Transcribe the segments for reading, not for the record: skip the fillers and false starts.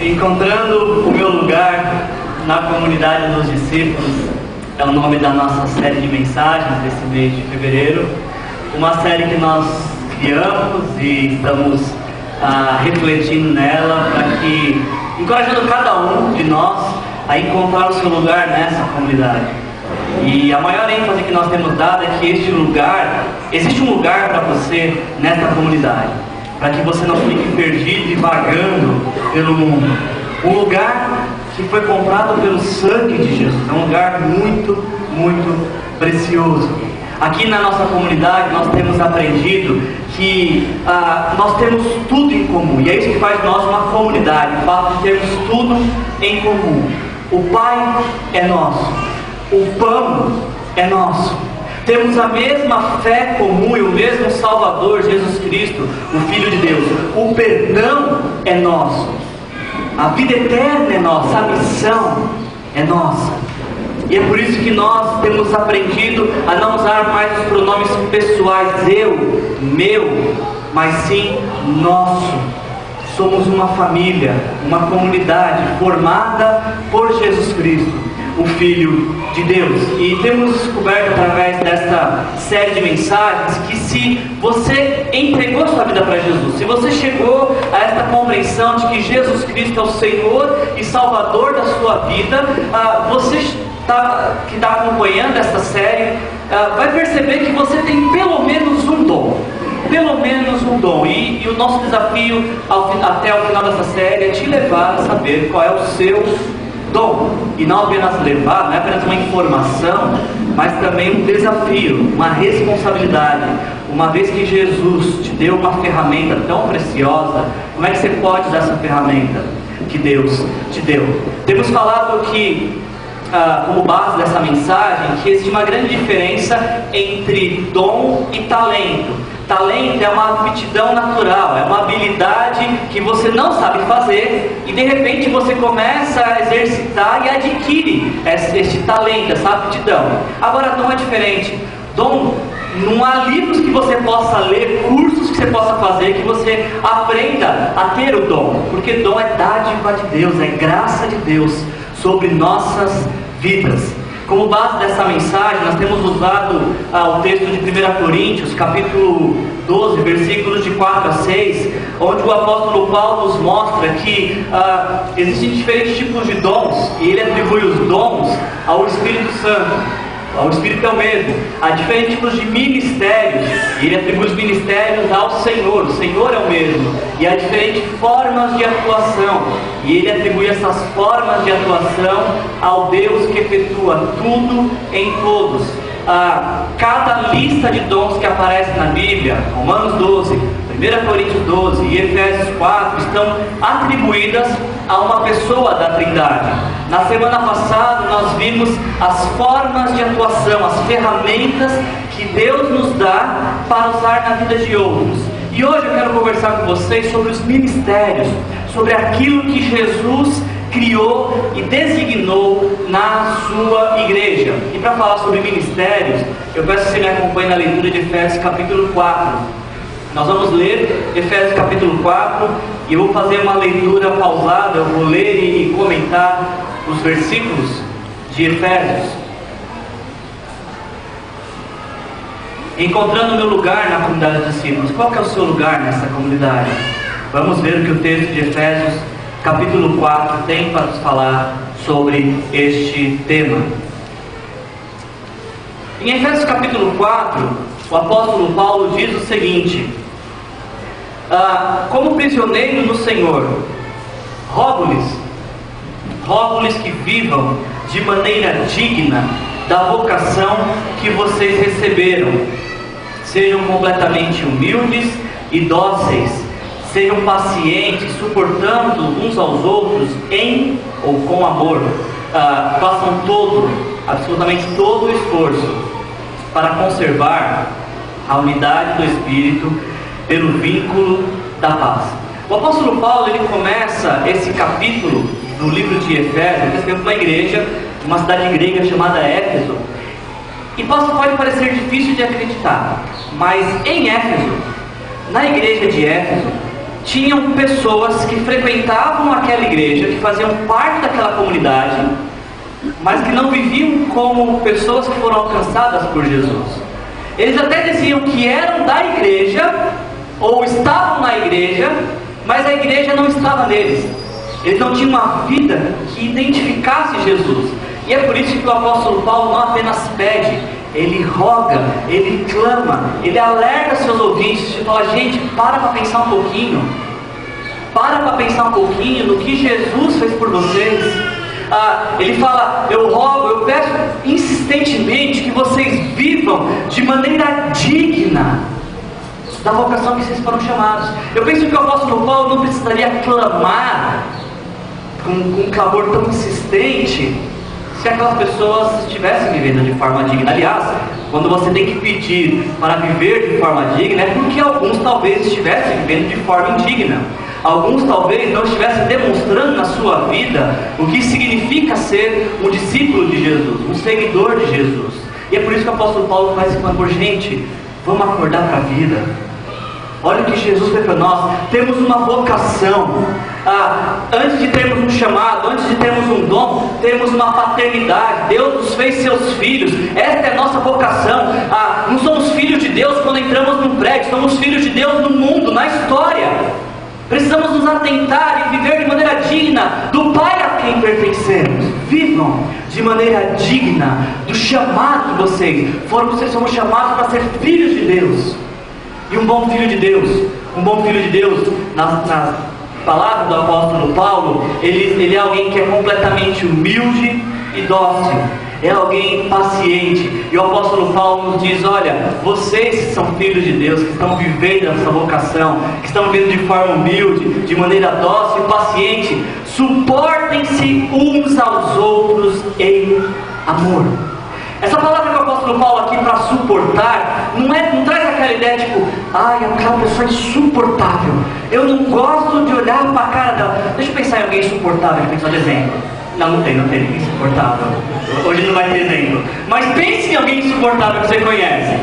Encontrando o meu lugar na comunidade dos discípulos é o nome da nossa série de mensagens desse mês de fevereiro. Uma série que nós criamos e estamos refletindo nela para que, encorajando cada um de nós a encontrar o seu lugar nessa comunidade. E a maior ênfase que nós temos dado é que existe um lugar para você nessa comunidade, para que você não fique perdido e vagando pelo mundo. Um lugar que foi comprado pelo sangue de Jesus, é um lugar muito, muito precioso. Aqui na nossa comunidade nós temos aprendido que nós temos tudo em comum, e é isso que faz de nós uma comunidade, o fato de termos tudo em comum. O Pai é nosso, o pão é nosso, temos a mesma fé comum e o mesmo Salvador, Jesus Cristo, o Filho de Deus. O perdão é nosso, a vida eterna é nossa, a missão é nossa. E é por isso que nós temos aprendido a não usar mais os pronomes pessoais, eu, meu, mas sim nosso. Somos uma família, uma comunidade formada por Jesus Cristo, o Filho de Deus. E temos descoberto através desta série de mensagens que se você entregou sua vida para Jesus, se você chegou a esta compreensão de que Jesus Cristo é o Senhor e Salvador da sua vida, você que está acompanhando esta série vai perceber que você tem pelo menos um dom. Pelo menos um dom. E o nosso desafio até o final dessa série é te levar a saber qual é o seu dom. E não apenas levar, não é apenas uma informação, mas também um desafio, uma responsabilidade. Uma vez que Jesus te deu uma ferramenta tão preciosa, como é que você pode usar essa ferramenta que Deus te deu? Temos falado que, como base dessa mensagem, que existe uma grande diferença entre dom e talento. Talento é uma aptidão natural, é uma habilidade que você não sabe fazer e de repente você começa a exercitar e adquire este talento, essa aptidão. Agora, dom é diferente. Dom, não há livros que você possa ler, cursos que você possa fazer, que você aprenda a ter o dom, porque dom é dádiva de Deus, é graça de Deus sobre nossas vidas. Como base dessa mensagem, nós temos usado o texto de 1 Coríntios, capítulo 12, versículos de 4 a 6, onde o apóstolo Paulo nos mostra que existem diferentes tipos de dons, e ele atribui os dons ao Espírito Santo. O Espírito é o mesmo. Há diferentes tipos de ministérios, e ele atribui os ministérios ao Senhor. O Senhor é o mesmo. E há diferentes formas de atuação, e ele atribui essas formas de atuação ao Deus que efetua tudo em todos. Cada lista de dons que aparece na Bíblia, Romanos 12, 1 Coríntios 12 e Efésios 4, estão atribuídas a uma pessoa da Trindade. Na semana passada nós vimos as formas de atuação, as ferramentas que Deus nos dá para usar na vida de outros. E hoje eu quero conversar com vocês sobre os ministérios, sobre aquilo que Jesus criou e designou na sua igreja. E para falar sobre ministérios, eu peço que você me acompanhe na leitura de Efésios capítulo 4. Nós vamos ler Efésios capítulo 4 e eu vou fazer uma leitura pausada, eu vou ler e comentar os versículos de Efésios. Encontrando o meu lugar na comunidade dos discípulos. Qual que é o seu lugar nessa comunidade? Vamos ver o que o texto de Efésios capítulo 4 tem para nos falar sobre este tema. Em Efésios capítulo 4, o apóstolo Paulo diz o seguinte: como prisioneiro no Senhor, rogo-lhes que vivam de maneira digna da vocação que vocês receberam. Sejam completamente humildes e dóceis, sejam pacientes, suportando uns aos outros em ou com amor. Façam absolutamente todo o esforço para conservar a unidade do Espírito pelo vínculo da paz. O apóstolo Paulo, ele começa esse capítulo do livro de Efésios escrevendo uma igreja, uma cidade grega chamada Éfeso. E pode parecer difícil de acreditar, mas em Éfeso, na igreja de Éfeso, tinham pessoas que frequentavam aquela igreja, que faziam parte daquela comunidade, mas que não viviam como pessoas que foram alcançadas por Jesus. Eles até diziam que eram da igreja, ou estavam na igreja, mas a igreja não estava neles. Eles não tinham uma vida que identificasse Jesus. E é por isso que o apóstolo Paulo não apenas pede, ele roga, ele clama, ele alerta seus ouvintes e fala: gente, para pensar um pouquinho. Para pensar um pouquinho no que Jesus fez por vocês. Ele fala: eu rogo, eu peço insistentemente que vocês vivam de maneira digna da vocação que vocês foram chamados. Eu penso que o apóstolo Paulo não precisaria clamar com um clamor tão insistente se aquelas pessoas estivessem vivendo de forma digna. Aliás, quando você tem que pedir para viver de forma digna, é porque alguns talvez estivessem vivendo de forma indigna. Alguns talvez não estivessem demonstrando na sua vida o que significa ser um discípulo de Jesus, um seguidor de Jesus. E é por isso que o apóstolo Paulo faz esse clamor: gente, vamos acordar para a vida. Olha o que Jesus fez para nós. Temos uma vocação. Antes de termos um chamado, antes de termos um dom, temos uma paternidade. Deus nos fez seus filhos. Esta é a nossa vocação. Não somos filhos de Deus quando entramos num prédio. Somos filhos de Deus no mundo, na história. Precisamos nos atentar e viver de maneira digna do Pai a quem pertencemos. Vivam de maneira digna do chamado de vocês. Vocês somos chamados para ser filhos de Deus. E um bom filho de Deus, na palavra do apóstolo Paulo, ele é alguém que é completamente humilde e dócil. É alguém paciente. E o apóstolo Paulo nos diz: olha, vocês que são filhos de Deus, que estão vivendo essa vocação, que estão vivendo de forma humilde, de maneira dócil e paciente, suportem-se uns aos outros em amor. Essa palavra que o apóstolo Paulo aqui para suportar, não traz aquela ideia tipo: aquela pessoa é insuportável, eu não gosto de olhar para a cara dela. Deixa eu pensar em alguém insuportável, deixa eu pensar de exemplo. Não tem ninguém insuportável. Hoje não vai ter exemplo. Mas pense em alguém insuportável que você conhece.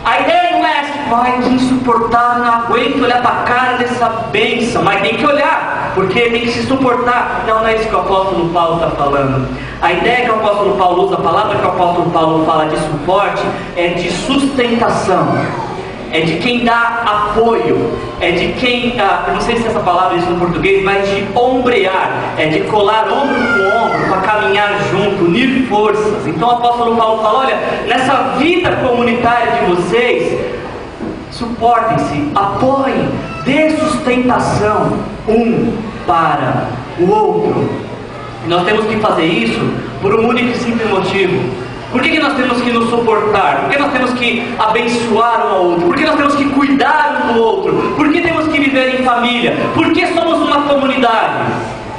A ideia não é tipo: que insuportável, não aguento olhar para a cara dessa bênção. Mas tem que olhar, porque tem que se suportar. Não é isso que o apóstolo Paulo está falando. A ideia que o apóstolo Paulo usa, a palavra que o apóstolo Paulo fala de suporte, é de sustentação. É de quem dá apoio, é de quem, eu não sei se essa palavra é isso no português, mas de ombrear, é de colar ombro com ombro, para caminhar junto, unir forças. Então o apóstolo Paulo fala: olha, nessa vida comunitária de vocês, suportem-se, apoiem, dê sustentação um para o outro. E nós temos que fazer isso por um único e simples motivo. Por que nós temos que nos suportar? Por que nós temos que abençoar um ao outro? Por que nós temos que cuidar um do outro? Por que temos que viver em família? Por que somos uma comunidade?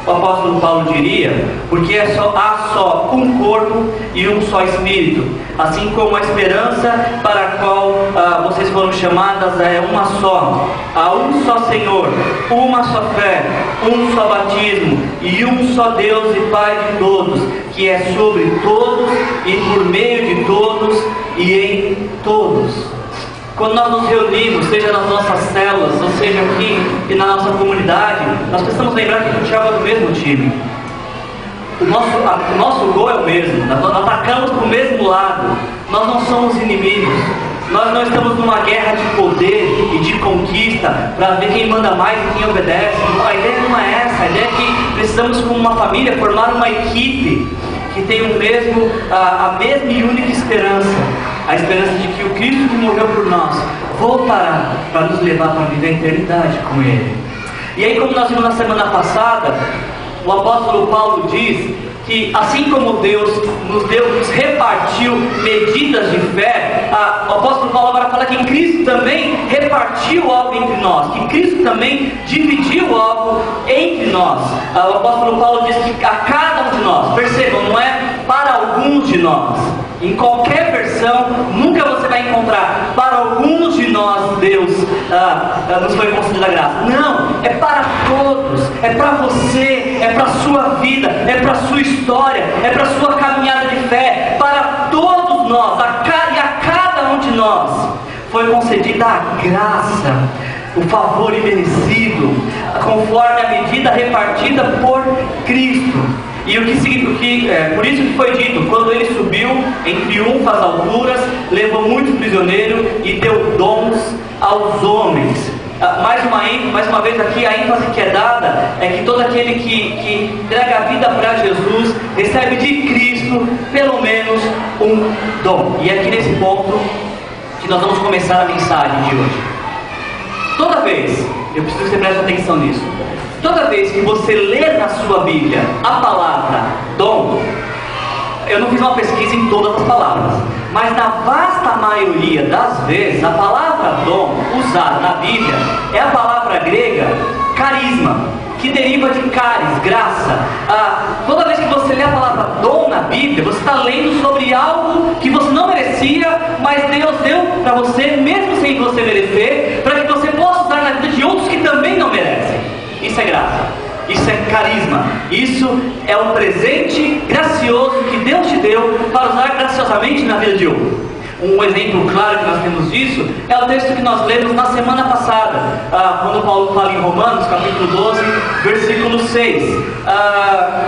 O apóstolo Paulo diria: porque há só um corpo e um só espírito, assim como a esperança para a qual vocês foram chamadas é uma só. Há um só Senhor, uma só fé, um só batismo e um só Deus e Pai de todos, que é sobre todos e por meio de todos e em todos. Quando nós nos reunimos, seja nas nossas células, ou seja aqui e na nossa comunidade, nós precisamos lembrar que a gente joga do mesmo time. O nosso gol é o mesmo, nós atacamos para o mesmo lado, nós não somos inimigos. Nós não estamos numa guerra de poder e de conquista para ver quem manda mais e quem obedece. A ideia não é essa. A ideia é que precisamos, como uma família, formar uma equipe que tem a mesma e única esperança. A esperança de que o Cristo que morreu por nós voltará para nos levar para viver a eternidade com Ele. E aí, como nós vimos na semana passada, o apóstolo Paulo diz que assim como Deus nos repartiu medidas de fé, o apóstolo Paulo agora fala que Cristo também repartiu algo entre nós, que Cristo também dividiu algo entre nós. O apóstolo Paulo diz que a cada um de nós, percebam, não é para alguns de nós. Em qualquer versão, nunca você vai encontrar para alguns de nós Deus nos foi concedida a graça. Não, é para todos, é para você, é para a sua vida, é para a sua história, é para a sua caminhada de fé, para todos nós, e a cada um de nós foi concedida a graça, o favor imerecido, conforme a medida repartida por Cristo. E por isso que foi dito: quando ele subiu em triunfo às alturas, levou muitos prisioneiros e deu dons aos homens. Mais uma vez aqui, a ênfase que é dada é que todo aquele que entrega a vida para Jesus recebe de Cristo pelo menos um dom. E é aqui nesse ponto que nós vamos começar a mensagem de hoje. Toda vez, eu preciso que você preste atenção nisso, toda vez que você lê na sua Bíblia a palavra dom, eu não fiz uma pesquisa em todas as palavras, mas na vasta maioria das vezes, a palavra dom usada na Bíblia é a palavra grega carisma, que deriva de caris, graça. Toda vez que você lê a palavra dom na Bíblia, você está lendo sobre algo que você não merecia, mas Deus deu para você, mesmo sem você merecer, para que você possa usar na vida de outros que também não merecem. Isso é graça, isso é carisma, isso é um presente gracioso que Deus te deu para usar graciosamente na vida de outro. Um exemplo claro que nós temos disso é o texto que nós lemos na semana passada, quando Paulo fala em Romanos, capítulo 12, versículo 6.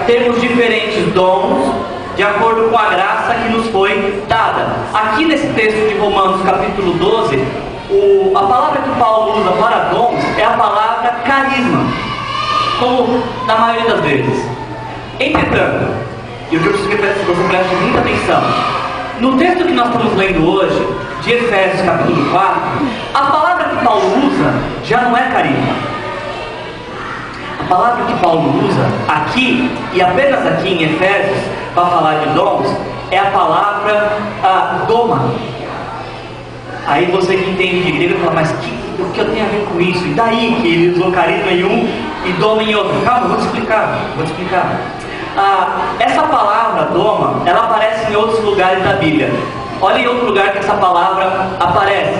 Temos diferentes dons de acordo com a graça que nos foi dada. Aqui nesse texto de Romanos, capítulo 12, a palavra que Paulo usa para dons é a palavra carisma, como na maioria das vezes. Entretanto, e o que eu preciso que você preste muita atenção, no texto que nós estamos lendo hoje, de Efésios capítulo 4, a palavra que Paulo usa já não é carisma. A palavra que Paulo usa aqui, e apenas aqui em Efésios, para falar de dons, é a palavra doma. Aí você que entende de grego fala, mas o que eu tenho a ver com isso? E daí que ele usou carisma em um e doma em outro? Calma, vou te explicar. Essa palavra doma, ela aparece em outros lugares da Bíblia. Olha em outro lugar que essa palavra aparece.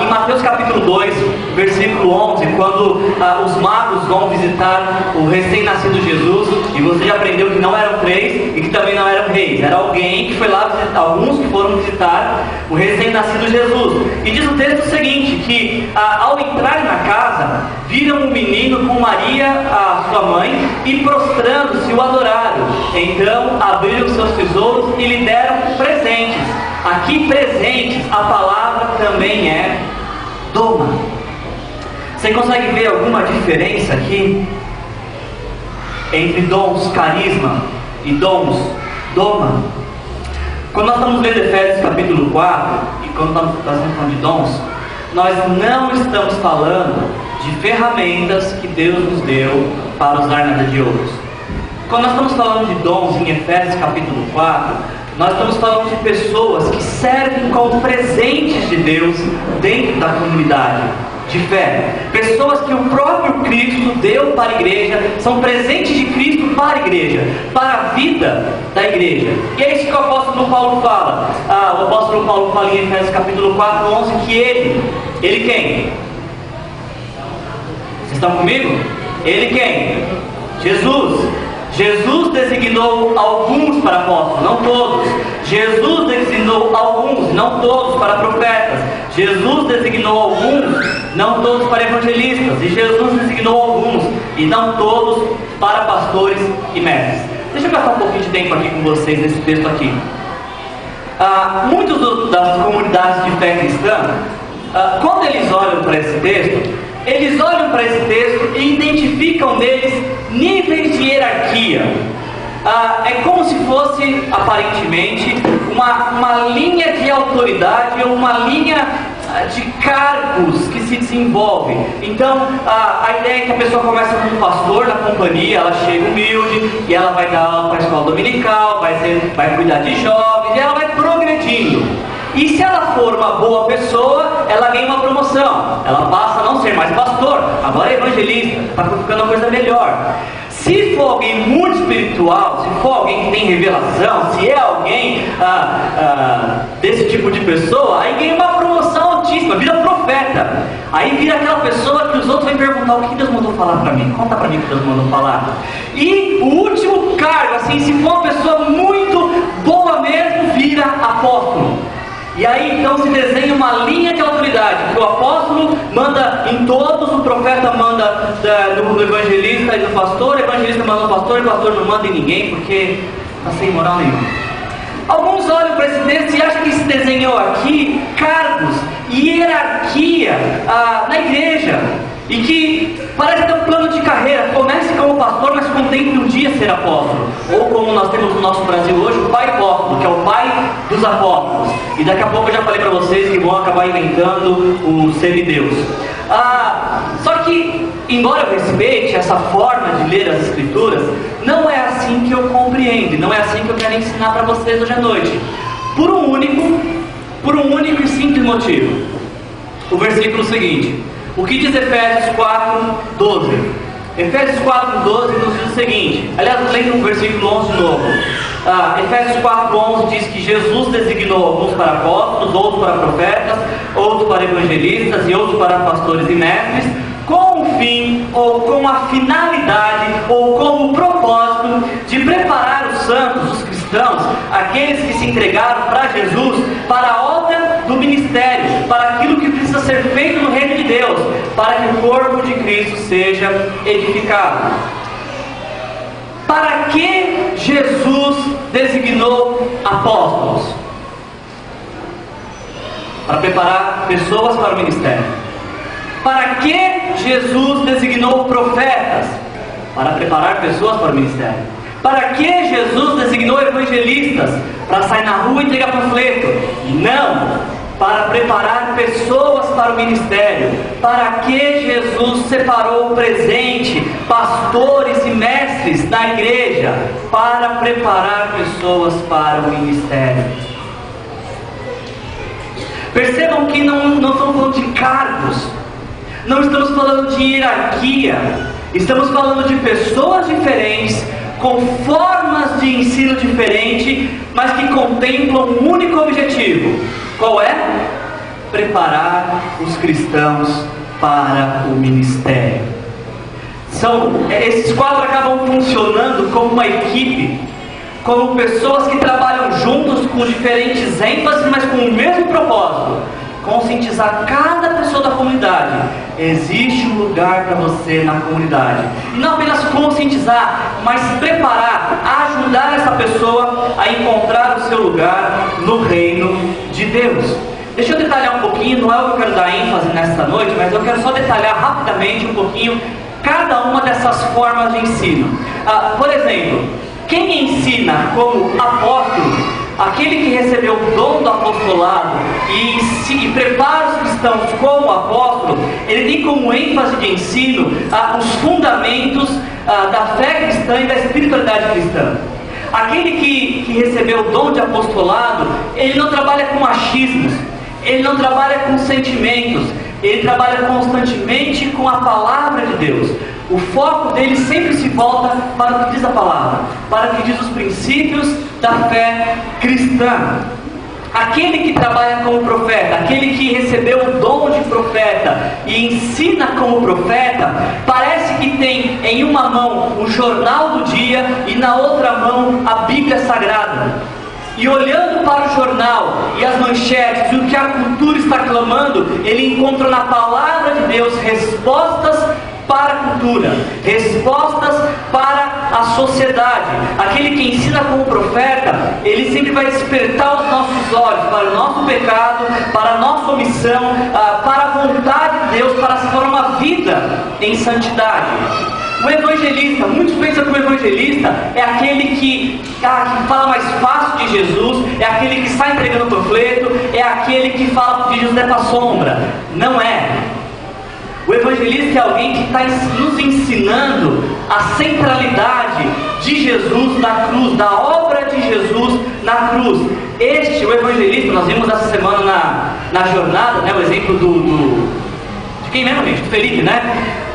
Em Mateus capítulo 2, versículo 11, quando os magos vão visitar o recém-nascido Jesus, e você já aprendeu que não eram 3 e que também não eram reis, era alguém que foi lá visitar, alguns que foram visitar o recém-nascido Jesus. E diz o texto o seguinte, que ao entrar na casa, viram um menino com Maria, a sua mãe, e prostrando-se o adoraram. Então abriram seus tesouros e lhe deram presentes. Aqui presentes, a palavra também é doma. Você consegue ver alguma diferença aqui entre dons carisma e dons doma? Quando nós estamos lendo Efésios capítulo 4, e quando nós estamos falando de dons, nós não estamos falando de ferramentas que Deus nos deu para usar na vida de outros. Quando nós estamos falando de dons em Efésios capítulo 4, nós estamos falando de pessoas que servem como presentes de Deus dentro da comunidade de fé. Pessoas que o próprio Cristo deu para a igreja, são presentes de Cristo para a igreja, para a vida da igreja. E é isso que o apóstolo Paulo fala. O apóstolo Paulo fala em Efésios capítulo 4, 11, que ele quem? Vocês estão comigo? Ele quem? Jesus designou alguns para apóstolos, não todos. Jesus designou alguns, não todos, para profetas. Jesus designou alguns, não todos, para evangelistas. E Jesus designou alguns, e não todos, para pastores e mestres. Deixa eu gastar um pouquinho de tempo aqui com vocês nesse texto aqui. Muitos das comunidades de fé cristã, quando eles olham para esse texto, eles olham para esse texto e identificam neles níveis de hierarquia. É como se fosse, aparentemente, uma linha de autoridade ou uma linha de cargos que se desenvolvem. Então, a ideia é que a pessoa começa como pastor na companhia, ela chega humilde, e ela vai dar aula para a escola dominical, vai cuidar de jovens, e ela vai progredindo. E se ela for uma boa pessoa, ela ganha uma promoção. Ela passa a não ser mais pastor, agora é evangelista, está ficando uma coisa melhor. Se for alguém muito espiritual, se for alguém que tem revelação, se é alguém desse tipo de pessoa, aí ganha uma promoção altíssima, vira profeta. Aí vira aquela pessoa que os outros vão perguntar: o que Deus mandou falar para mim? Conta para mim o que Deus mandou falar. E o último cargo, assim, se for uma pessoa muito boa mesmo, vira apóstolo. E aí então se desenha uma linha de autoridade, que o apóstolo manda em todos, o profeta manda no evangelista e no pastor, o evangelista manda no pastor, e o pastor não manda em ninguém, porque está sem moral nenhuma. Alguns olham para esse texto e acham que se desenhou aqui cargos e hierarquia na igreja, e que parece ter um plano de carreira. Comece como pastor, mas contemple um dia ser apóstolo, ou como nós temos no nosso Brasil hoje, o pai apóstolo, que é o pai dos apóstolos. E daqui a pouco eu já falei para vocês que vão acabar inventando o semideus. Só que, embora eu respeite essa forma de ler as escrituras, não é assim que eu compreendo, não é assim que eu quero ensinar para vocês hoje à noite, por um único e simples motivo. O versículo seguinte, o que diz Efésios 4:12? Efésios 4:12 nos diz o seguinte, aliás, lendo o versículo 11 de novo. Efésios 4:11 diz que Jesus designou alguns para apóstolos, outros para profetas, outros para evangelistas e outros para pastores e mestres, com o fim, ou com a finalidade, ou com o propósito de preparar os santos, os cristãos, aqueles que se entregaram para Jesus, para a obra do ministério, para aquilo que precisa ser feito no reino de Deus, para que o corpo de Cristo seja edificado. Para que Jesus designou apóstolos? Para preparar pessoas para o ministério. Para que Jesus designou profetas? Para preparar pessoas para o ministério. Para que Jesus designou evangelistas? Para sair na rua e entregar panfleto? Não! Para preparar pessoas para o ministério. Para que Jesus separou o presente, pastores e mestres da igreja? Para preparar pessoas para o ministério. Percebam que não estamos falando de cargos, não estamos falando de hierarquia, estamos falando de pessoas diferentes, com formas de ensino diferentes, mas que contemplam um único objetivo. Qual é? Preparar os cristãos para o ministério. Esses quatro acabam funcionando como uma equipe, como pessoas que trabalham juntos com diferentes ênfases, mas com o mesmo propósito: conscientizar cada pessoa da comunidade. Existe um lugar para você na comunidade. E não apenas conscientizar, mas preparar, ajudar essa pessoa a encontrar o seu lugar no reino de Deus. Deixa eu detalhar um pouquinho, não é o que eu quero dar ênfase nesta noite, mas eu quero só detalhar rapidamente um pouquinho cada uma dessas formas de ensino. Por exemplo, quem ensina como apóstolo, aquele que recebeu o dom do apostolado e prepara os cristãos como apóstolo, ele tem como ênfase de ensino os fundamentos da fé cristã e da espiritualidade cristã. Aquele que recebeu o dom de apostolado, ele não trabalha com achismos, ele não trabalha com sentimentos, ele trabalha constantemente com a palavra de Deus. O foco dele sempre se volta para o que diz a palavra, para o que diz os princípios da fé cristã. Aquele que trabalha como profeta, aquele que recebeu o dom de profeta e ensina como profeta, parece que tem em uma mão o jornal do dia e na outra mão a Bíblia Sagrada. E olhando para o jornal e as manchetes e o que a cultura está clamando, ele encontra na palavra de Deus respostas para a cultura, respostas para a sociedade. Aquele que ensina como profeta, ele sempre vai despertar os nossos olhos para o nosso pecado, para a nossa omissão, para a vontade de Deus, para se tornar uma vida em santidade. O evangelista, muitos pensam que o evangelista é aquele que fala mais fácil de Jesus, é aquele que sai entregando panfleto, é aquele que fala que Jesus é para a sombra. Não é. O evangelista é alguém que está nos ensinando a centralidade de Jesus na cruz, da obra de Jesus na cruz. O evangelista, nós vimos essa semana na jornada, né, o exemplo de quem mesmo, gente? Do Felipe, né?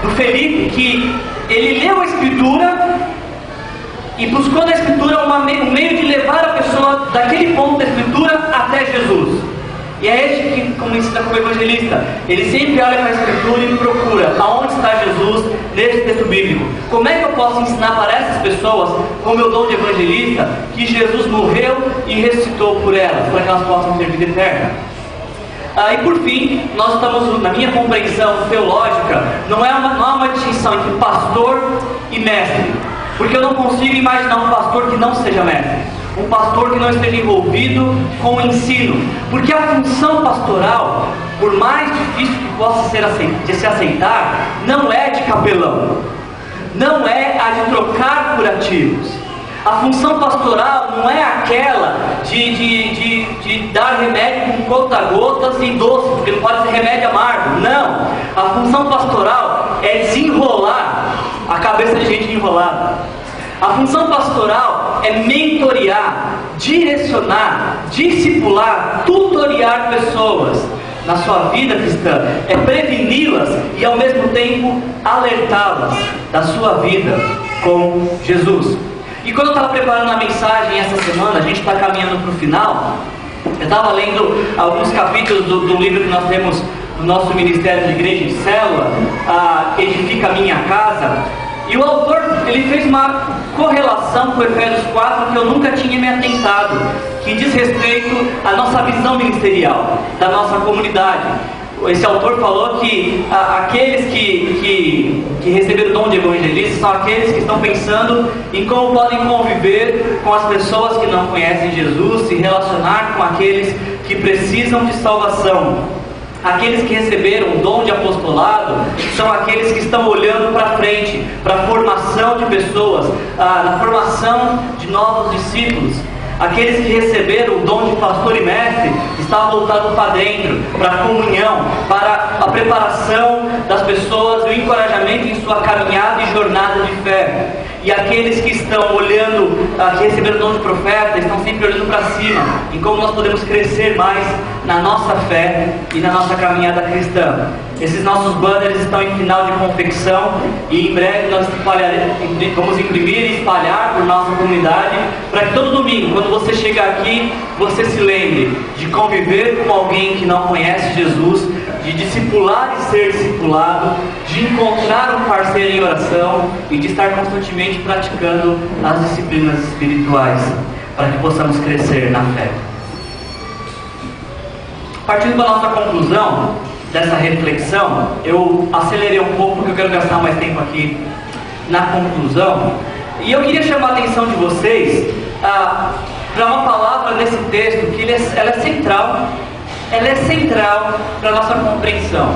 Do Felipe, que ele leu a Escritura e buscou na Escritura um meio de levar a pessoa daquele ponto da Escritura até Jesus. E é este que, como ensina como evangelista, ele sempre olha para a Escritura e procura aonde está Jesus nesse texto bíblico. Como é que eu posso ensinar para essas pessoas, com o meu dom de evangelista, que Jesus morreu e ressuscitou por elas, para que elas possam ter vida eterna? E por fim, nós estamos, na minha compreensão teológica, não há uma distinção entre pastor e mestre, porque eu não consigo imaginar um pastor que não seja mestre, um pastor que não esteja envolvido com o ensino, porque a função pastoral, por mais difícil que possa ser de se aceitar, não é de capelão, não é a de trocar curativos. A função pastoral não é aquela de dar remédio com conta-gotas e doce, porque não pode ser remédio amargo. Não. A função pastoral é desenrolar a cabeça de gente enrolada. A função pastoral é mentorear, direcionar, discipular, tutoriar pessoas na sua vida cristã. É preveni-las e ao mesmo tempo alertá-las da sua vida com Jesus. E quando eu estava preparando a mensagem essa semana, a gente está caminhando para o final, eu estava lendo alguns capítulos do livro que nós temos no nosso Ministério de Igreja de Célula, Edifica a Minha Casa, e o autor ele fez uma correlação com Efésios 4 que eu nunca tinha me atentado, que diz respeito à nossa visão ministerial, da nossa comunidade. Esse autor falou que aqueles que receberam o dom de evangelista são aqueles que estão pensando em como podem conviver com as pessoas que não conhecem Jesus, se relacionar com aqueles que precisam de salvação. Aqueles que receberam o dom de apostolado são aqueles que estão olhando para frente, para a formação de pessoas, na formação de novos discípulos. Aqueles que receberam o dom de pastor e mestre estão voltados para dentro, para a comunhão, para a preparação das pessoas e o encorajamento em sua caminhada e jornada de fé. E aqueles que estão olhando, que receberam o dom de profeta, estão sempre olhando para cima, em como nós podemos crescer mais na nossa fé e na nossa caminhada cristã. Esses nossos banners estão em final de confecção e em breve nós vamos imprimir e espalhar por nossa comunidade, para que todo domingo, quando você chegar aqui, você se lembre de conviver com alguém que não conhece Jesus, de discipular e ser discipulado, de encontrar um parceiro em oração e de estar constantemente praticando as disciplinas espirituais, para que possamos crescer na fé. Partindo para a nossa conclusão dessa reflexão, eu acelerei um pouco porque eu quero gastar mais tempo aqui na conclusão, e eu queria chamar a atenção de vocês para uma palavra nesse texto que ela é central. Ela é central para a nossa compreensão.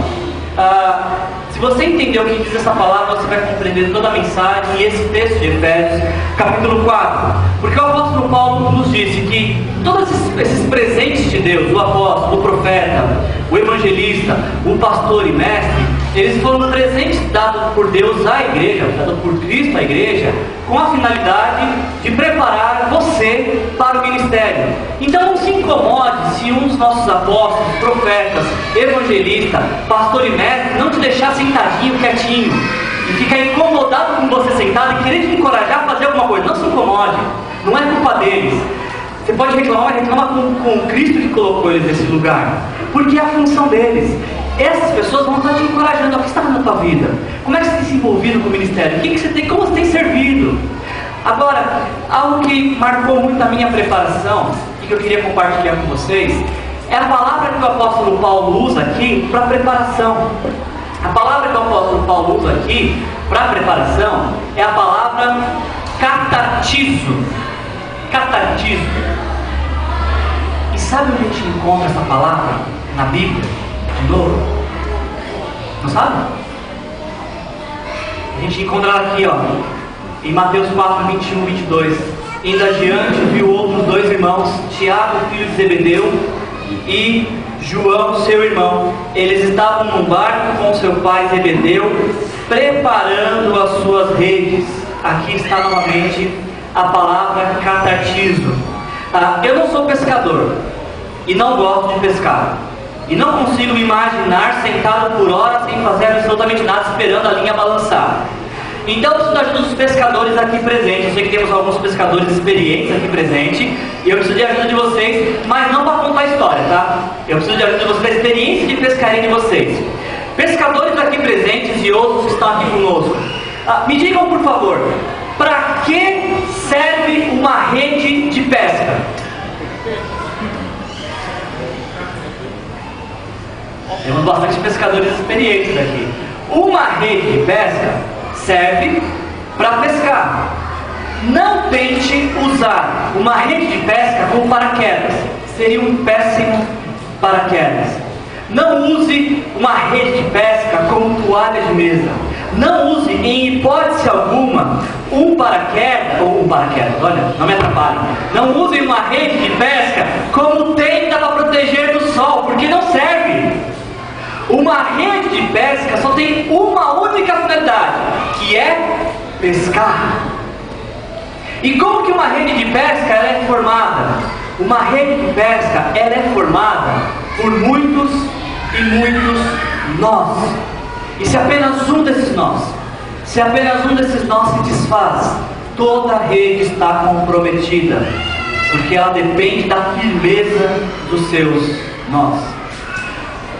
Se você entender o que diz essa palavra, você vai compreender toda a mensagem e esse texto de Efésios, capítulo 4. Porque o apóstolo Paulo nos disse que todos esses presentes de Deus, o apóstolo, o profeta, o evangelista, o pastor e mestre, eles foram presentes dados por Deus à igreja, dados por Cristo à igreja, com a finalidade de preparar você para o ministério. Então não se incomode se um dos nossos apóstolos, profetas, evangelista, pastor e mestre não te deixar sentadinho, quietinho, e ficar incomodado com você sentado e querer te encorajar a fazer alguma coisa. Não se incomode, não é culpa deles. Você pode reclamar, mas reclama com Cristo que colocou eles nesse lugar, porque é a função deles. Essas pessoas vão estar te encorajando. O que está na tua vida? Como é que você tem se envolvido com o ministério? Como você tem servido? Agora, algo que marcou muito a minha preparação e que eu queria compartilhar com vocês é a palavra que o apóstolo Paulo usa aqui para preparação. A palavra que o apóstolo Paulo usa aqui para preparação é a palavra catartizo. Catartizo. E sabe onde a gente encontra essa palavra na Bíblia? De novo? Não sabe? A gente encontra ela aqui, em Mateus 4, 21, 22. Indo adiante, viu outros dois irmãos, Tiago, filho de Zebedeu, e João, seu irmão. Eles estavam num barco com seu pai Zebedeu, preparando as suas redes. Aqui está novamente a palavra catartizo. Eu não sou pescador e não gosto de pescar, e não consigo me imaginar sentado por horas sem fazer absolutamente nada, esperando a linha balançar. Então eu preciso da ajuda dos pescadores aqui presentes. Eu sei que temos alguns pescadores experientes aqui presentes, e eu preciso de ajuda de vocês, mas não para contar a história, tá? Eu preciso de ajuda de vocês, da experiência de pescaria de vocês. Pescadores aqui presentes e outros que estão aqui conosco, me digam por favor, para que serve uma rede de pesca? Temos bastante pescadores experientes aqui. Uma rede de pesca serve para pescar. Não tente usar uma rede de pesca como paraquedas. Seria um péssimo paraquedas. Não use uma rede de pesca como toalha de mesa. Não use, em hipótese alguma, um paraquedas, olha, não me atrapalhe. Não use uma rede de pesca como tenda para proteger do sol, porque não serve. Uma rede de pesca só tem uma única finalidade, que é pescar. E como que uma rede de pesca ela é formada? Uma rede de pesca ela é formada por muitos e muitos nós. E se apenas um desses nós se desfaz, toda a rede está comprometida, porque ela depende da firmeza dos seus nós.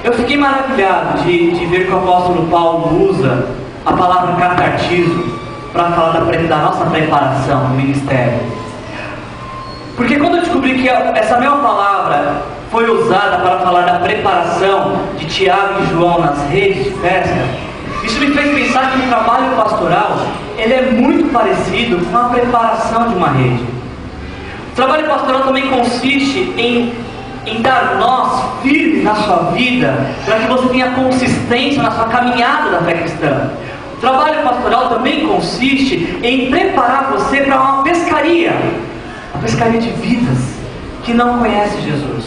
Eu fiquei maravilhado de ver que o apóstolo Paulo usa a palavra catartismo para falar da nossa preparação no ministério. Porque quando eu descobri que essa mesma palavra foi usada para falar da preparação de Tiago e João nas redes de pesca, isso me fez pensar que o trabalho pastoral ele é muito parecido com a preparação de uma rede. O trabalho pastoral também consiste em dar nós firme na sua vida, para que você tenha consistência na sua caminhada da fé cristã. O trabalho pastoral também consiste em preparar você para uma pescaria, a pescaria de vidas que não conhece Jesus.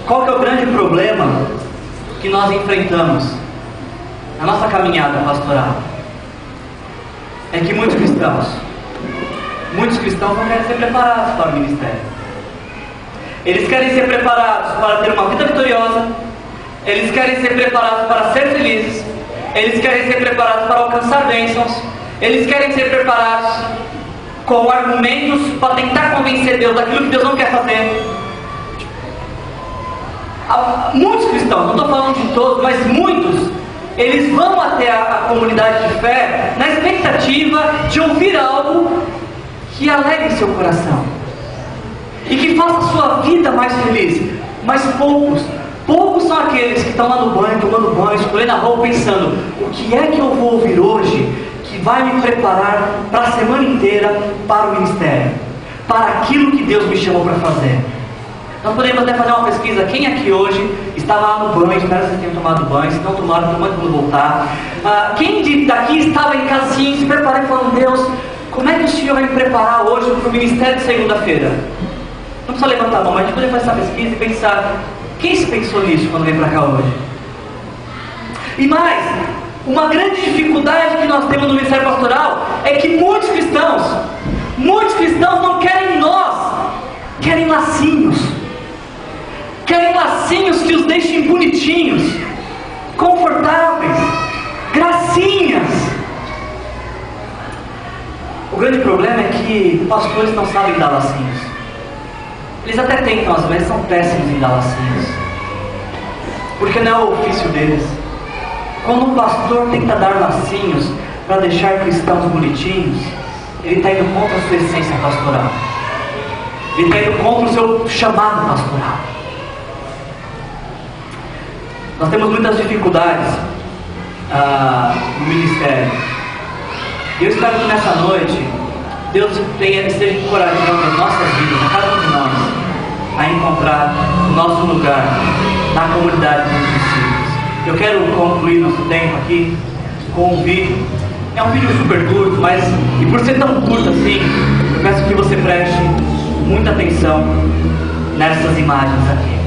Qual que é o grande problema que nós enfrentamos na nossa caminhada pastoral? É que muitos cristãos não querem ser preparados para o ministério. Eles querem ser preparados para ter uma vida vitoriosa, eles querem ser preparados para ser felizes, eles querem ser preparados para alcançar bênçãos, eles querem ser preparados com argumentos para tentar convencer Deus daquilo que Deus não quer fazer. Muitos cristãos, não estou falando de todos, mas muitos, eles vão até a comunidade de fé na expectativa de ouvir algo que alegre seu coração e que faça a sua vida mais feliz. Mas poucos são aqueles que estão lá no banho, tomando banho, escolhendo a roupa, pensando: o que é que eu vou ouvir hoje que vai me preparar para a semana inteira para o ministério, para aquilo que Deus me chamou para fazer? Nós podemos até fazer uma pesquisa. Quem aqui hoje está lá no banho? Espero que vocês tenham tomado banho. Se não tomaram, tomando quando voltar. Quem daqui estava em casa assim, se preparando, falando: Deus, como é que o Senhor vai me preparar hoje para o ministério de segunda-feira? Não precisa levantar a mão, mas a gente pode fazer essa pesquisa e pensar: quem se pensou nisso quando veio para cá hoje? E mais, uma grande dificuldade que nós temos no ministério pastoral é que muitos cristãos não querem nós, querem lacinhos. Querem lacinhos que os deixem bonitinhos, confortáveis, gracinhas. O grande problema é que pastores não sabem dar lacinhos. Eles até tentam, às vezes são péssimos em dar lacinhos, porque não é o ofício deles. Quando um pastor tenta dar lacinhos para deixar cristãos bonitinhos, ele está indo contra a sua essência pastoral. Ele está indo contra o seu chamado pastoral. Nós temos muitas dificuldades no ministério. Eu espero que nessa noite Deus esteja encorajando as nossas vidas, a cada um de nós, a encontrar o nosso lugar na comunidade dos discípulos. Eu quero concluir nosso tempo aqui com um vídeo. É um vídeo super curto, mas, e por ser tão curto assim, eu peço que você preste muita atenção nessas imagens aqui.